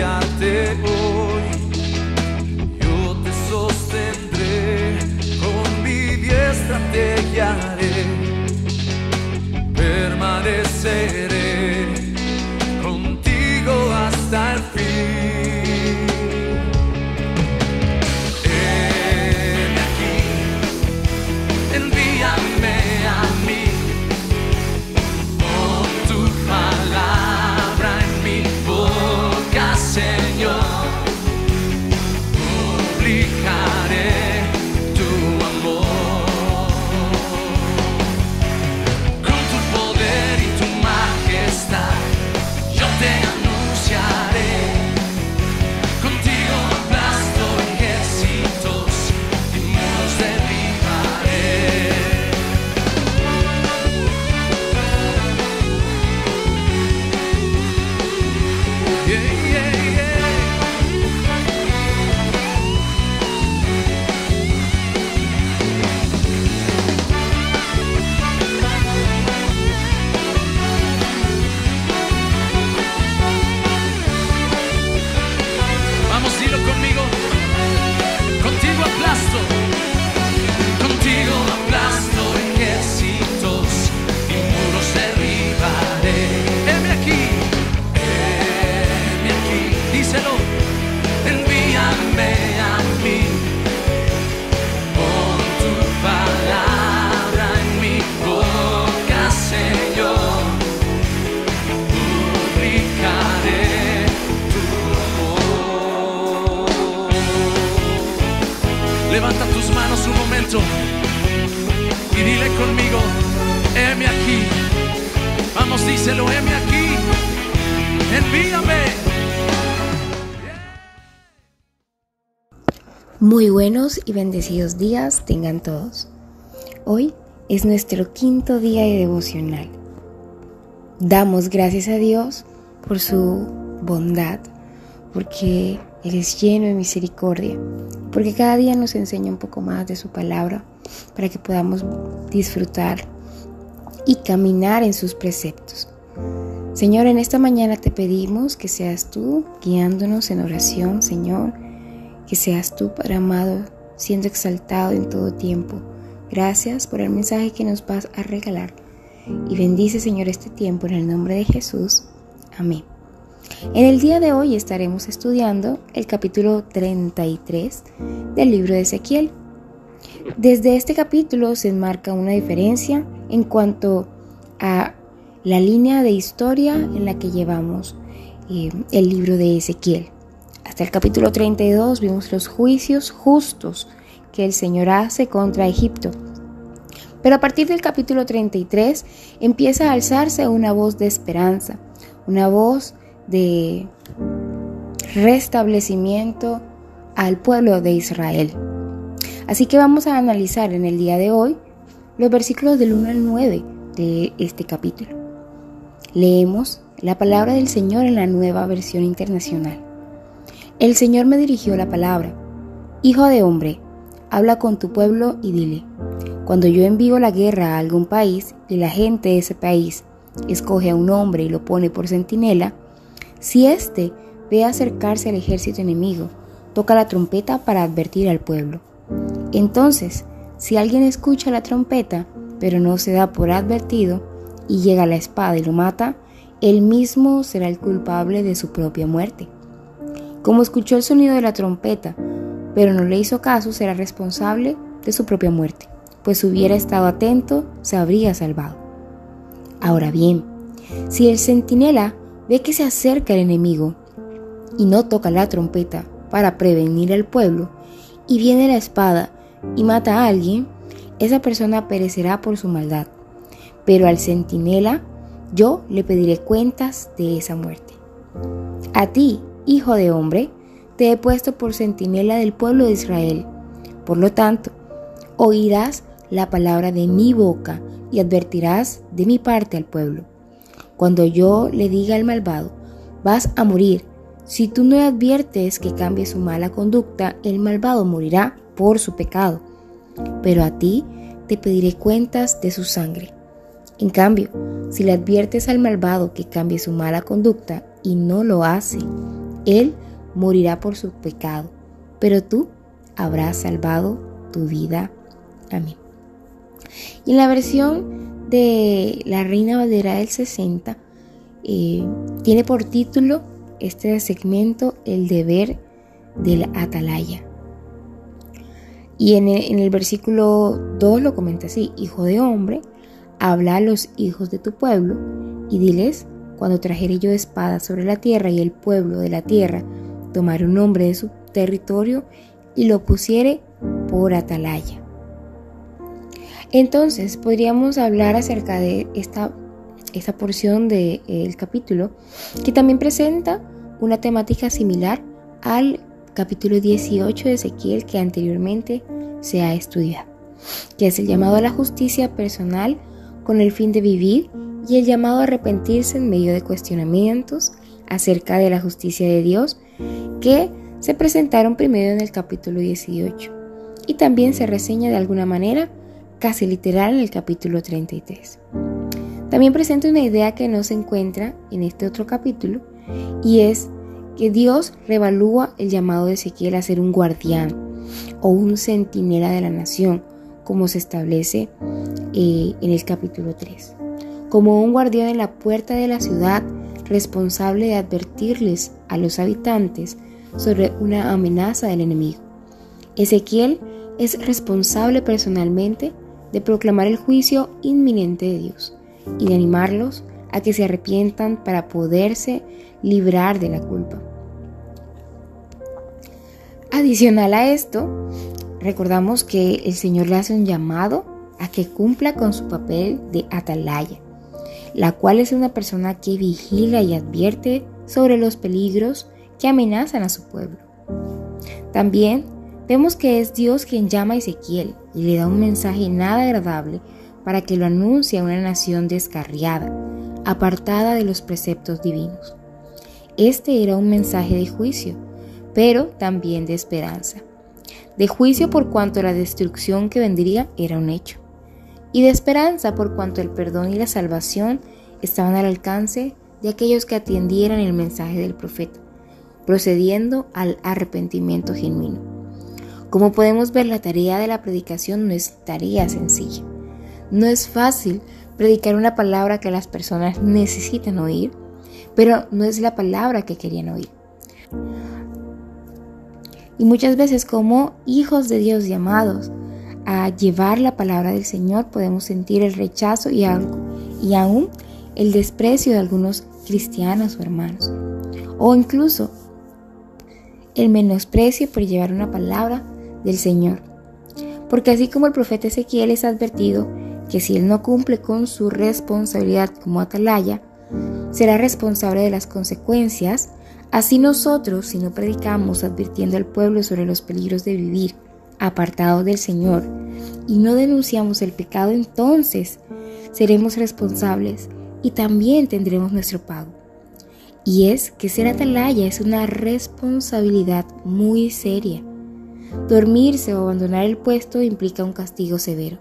desafiarte hoy. Yo te sostendré, con mi diestra te guiaré, permaneceré contigo hasta el fin. Heme aquí, envíame a mí, pon tu palabra en mi boca, Señor, publicaré tu amor. Con tu poder y tu majestad yo te anunciaré, contigo aplasto ejércitos y muros derribaré. Yeah, yeah, yeah. Vamos, dilo conmigo. Contigo aplasto ejércitos y muros derribaré. Heme aquí, díselo. Envíame a mí, pon tu palabra en mi boca, Señor, publicaré tu amor. Levanta tus manos un momento y dile conmigo, heme aquí. Vamos, díselo, heme aquí, envíame. Muy buenos y bendecidos días tengan todos. Hoy es nuestro 5.º día de devocional. Damos gracias a Dios por su bondad, porque Él es lleno de misericordia, porque cada día nos enseña un poco más de su palabra para que podamos disfrutar y caminar en sus preceptos. Señor, en esta mañana te pedimos que seas tú guiándonos en oración, Señor, que seas tú, Padre amado, siendo exaltado en todo tiempo. Gracias por el mensaje que nos vas a regalar y bendice, Señor, este tiempo en el nombre de Jesús. Amén. En el día de hoy estaremos estudiando el capítulo 33 del libro de Ezequiel. Desde este capítulo se enmarca una diferencia en cuanto a la línea de historia en la que llevamos el libro de Ezequiel. Hasta el capítulo 32 vimos los juicios justos que el Señor hace contra Egipto. Pero a partir del capítulo 33 empieza a alzarse una voz de esperanza, una voz de restablecimiento al pueblo de Israel. Así que vamos a analizar en el día de hoy los versículos del 1 al 9 de este capítulo. Leemos la palabra del Señor en la Nueva Versión Internacional. El Señor me dirigió la palabra: Hijo de hombre, habla con tu pueblo y dile: cuando yo envío la guerra a algún país y la gente de ese país escoge a un hombre y lo pone por centinela, si éste ve acercarse al ejército enemigo, toca la trompeta para advertir al pueblo. Entonces, si alguien escucha la trompeta, pero no se da por advertido, y llega la espada y lo mata, él mismo será el culpable de su propia muerte. Como escuchó el sonido de la trompeta, pero no le hizo caso, será responsable de su propia muerte, pues si hubiera estado atento, se habría salvado. Ahora bien, si el centinela ve que se acerca el enemigo y no toca la trompeta para prevenir al pueblo, y viene la espada y mata a alguien, esa persona perecerá por su maldad. Pero al centinela yo le pediré cuentas de esa muerte. A ti, hijo de hombre, te he puesto por centinela del pueblo de Israel. Por lo tanto, oirás la palabra de mi boca y advertirás de mi parte al pueblo. Cuando yo le diga al malvado: vas a morir, si tú no le adviertes que cambie su mala conducta, el malvado morirá por su pecado. Pero a ti te pediré cuentas de su sangre. En cambio, si le adviertes al malvado que cambie su mala conducta y no lo hace, Él morirá por su pecado, pero tú habrás salvado tu vida. Amén. Y en la versión de la Reina Valera del 60, tiene por título este segmento el deber del atalaya. Y en el versículo 2 lo comenta así: Hijo de hombre, habla a los hijos de tu pueblo y diles: cuando trajere yo espada sobre la tierra y el pueblo de la tierra tomare un hombre de su territorio y lo pusiere por atalaya. Entonces podríamos hablar acerca de esta porción del capítulo, que también presenta una temática similar al capítulo 18 de Ezequiel que anteriormente se ha estudiado, que es el llamado a la justicia personal con el fin de vivir y el llamado a arrepentirse en medio de cuestionamientos acerca de la justicia de Dios que se presentaron primero en el capítulo 18 y también se reseña de alguna manera casi literal en el capítulo 33. También presenta una idea que no se encuentra en este otro capítulo, y es que Dios reevalúa el llamado de Ezequiel a ser un guardián o un centinela de la nación, como se establece en el capítulo 3, como un guardián en la puerta de la ciudad, responsable de advertirles a los habitantes sobre una amenaza del enemigo. Ezequiel es responsable personalmente de proclamar el juicio inminente de Dios y de animarlos a que se arrepientan para poderse librar de la culpa. Adicional a esto, recordamos que el Señor le hace un llamado a que cumpla con su papel de atalaya, la cual es una persona que vigila y advierte sobre los peligros que amenazan a su pueblo. También vemos que es Dios quien llama a Ezequiel y le da un mensaje nada agradable para que lo anuncie a una nación descarriada, apartada de los preceptos divinos. Este era un mensaje de juicio, pero también de esperanza. De juicio por cuanto la destrucción que vendría era un hecho, y de esperanza por cuanto el perdón y la salvación estaban al alcance de aquellos que atendieran el mensaje del profeta, procediendo al arrepentimiento genuino. Como podemos ver, la tarea de la predicación no es tarea sencilla. No es fácil predicar una palabra que las personas necesitan oír, pero no es la palabra que querían oír. Y muchas veces, como hijos de Dios llamados a llevar la palabra del Señor, podemos sentir el rechazo y aún el desprecio de algunos cristianos o hermanos, o incluso el menosprecio por llevar una palabra del Señor. Porque así como el profeta Ezequiel es advertido que si él no cumple con su responsabilidad como atalaya, será responsable de las consecuencias, así nosotros, si no predicamos advirtiendo al pueblo sobre los peligros de vivir apartados del Señor y no denunciamos el pecado, entonces seremos responsables y también tendremos nuestro pago. Y es que ser atalaya es una responsabilidad muy seria. Dormirse o abandonar el puesto implica un castigo severo,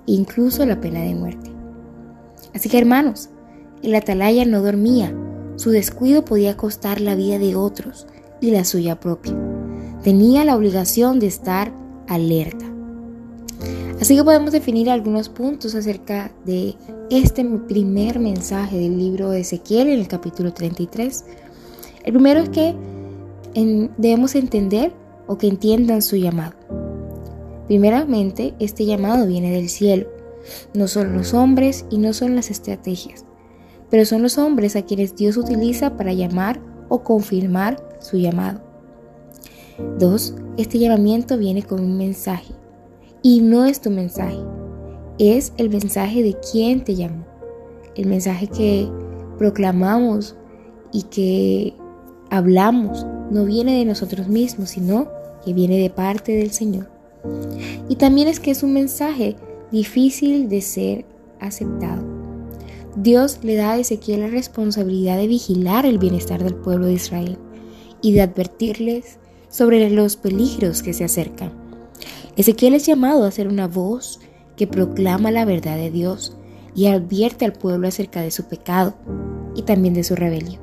incluso la pena de muerte. Así que, hermanos, el atalaya no dormía. Su descuido podía costar la vida de otros y la suya propia. Tenía la obligación de estar alerta. Así que podemos definir algunos puntos acerca de este primer mensaje del libro de Ezequiel en el capítulo 33. El primero es que debemos entender o que entiendan su llamado. Primeramente, este llamado viene del cielo. No son los hombres y no son las estrategias, pero son los hombres a quienes Dios utiliza para llamar o confirmar su llamado. 2. Este llamamiento viene con un mensaje, y no es tu mensaje, es el mensaje de quien te llamó. El mensaje que proclamamos y que hablamos no viene de nosotros mismos, sino que viene de parte del Señor. Y también es que es un mensaje difícil de ser aceptado. Dios le da a Ezequiel la responsabilidad de vigilar el bienestar del pueblo de Israel y de advertirles sobre los peligros que se acercan. Ezequiel es llamado a ser una voz que proclama la verdad de Dios y advierte al pueblo acerca de su pecado y también de su rebelión.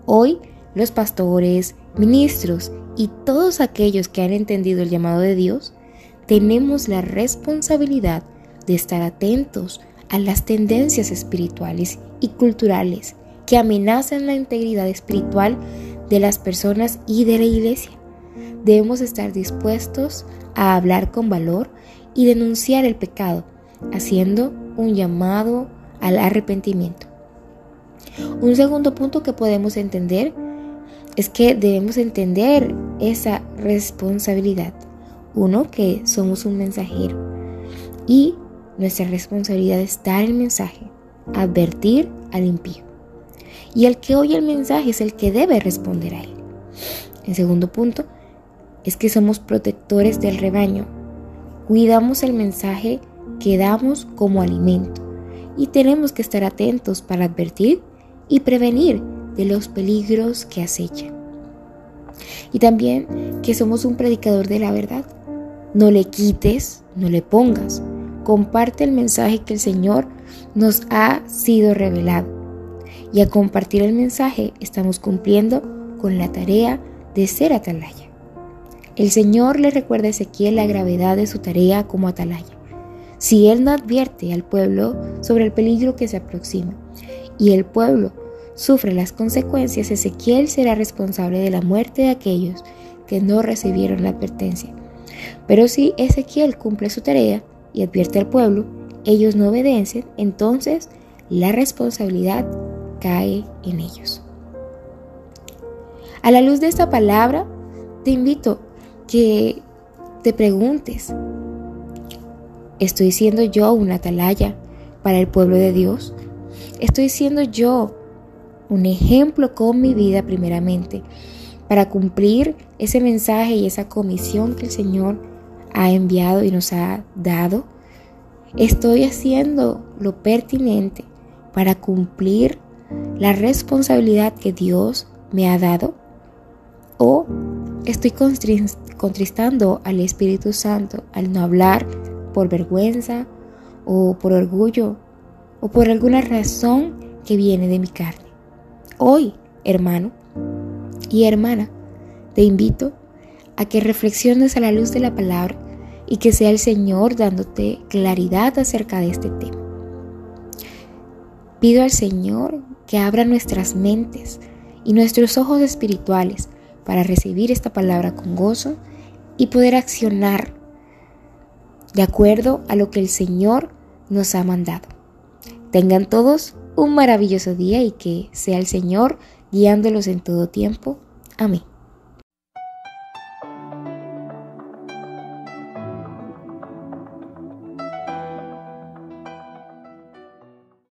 Hoy los pastores, ministros y todos aquellos que han entendido el llamado de Dios, tenemos la responsabilidad de estar atentos a las tendencias espirituales y culturales que amenazan la integridad espiritual de las personas y de la iglesia. Debemos estar dispuestos a hablar con valor y denunciar el pecado, haciendo un llamado al arrepentimiento. Un segundo punto que podemos entender es que debemos entender esa responsabilidad. Uno, que somos un mensajero y nuestra responsabilidad es dar el mensaje, advertir al impío. Y el que oye el mensaje es el que debe responder a él. El segundo punto es que somos protectores del rebaño. Cuidamos el mensaje que damos como alimento y tenemos que estar atentos para advertir y prevenir de los peligros que acechan. Y también que somos un predicador de la verdad. No le quites, no le pongas. Comparte el mensaje que el Señor nos ha sido revelado. Y al compartir el mensaje estamos cumpliendo con la tarea de ser atalaya. El Señor le recuerda a Ezequiel la gravedad de su tarea como atalaya. Si él no advierte al pueblo sobre el peligro que se aproxima y el pueblo sufre las consecuencias, Ezequiel será responsable de la muerte de aquellos que no recibieron la advertencia. Pero si Ezequiel cumple su tarea y advierte al pueblo, ellos no obedecen, entonces la responsabilidad cae en ellos. A la luz de esta palabra, te invito que te preguntes: ¿estoy siendo yo una atalaya para el pueblo de Dios? ¿Estoy siendo yo un ejemplo con mi vida primeramente para cumplir ese mensaje y esa comisión que el Señor ha enviado y nos ha dado? ¿Estoy haciendo lo pertinente para cumplir la responsabilidad que Dios me ha dado? ¿O estoy contristando al Espíritu Santo al no hablar por vergüenza o por orgullo o por alguna razón que viene de mi carne? Hoy, hermano y hermana, te invito a que reflexiones a la luz de la palabra y que sea el Señor dándote claridad acerca de este tema. Pido al Señor que abra nuestras mentes y nuestros ojos espirituales para recibir esta palabra con gozo y poder accionar de acuerdo a lo que el Señor nos ha mandado. Tengan todos un maravilloso día y que sea el Señor guiándolos en todo tiempo. Amén.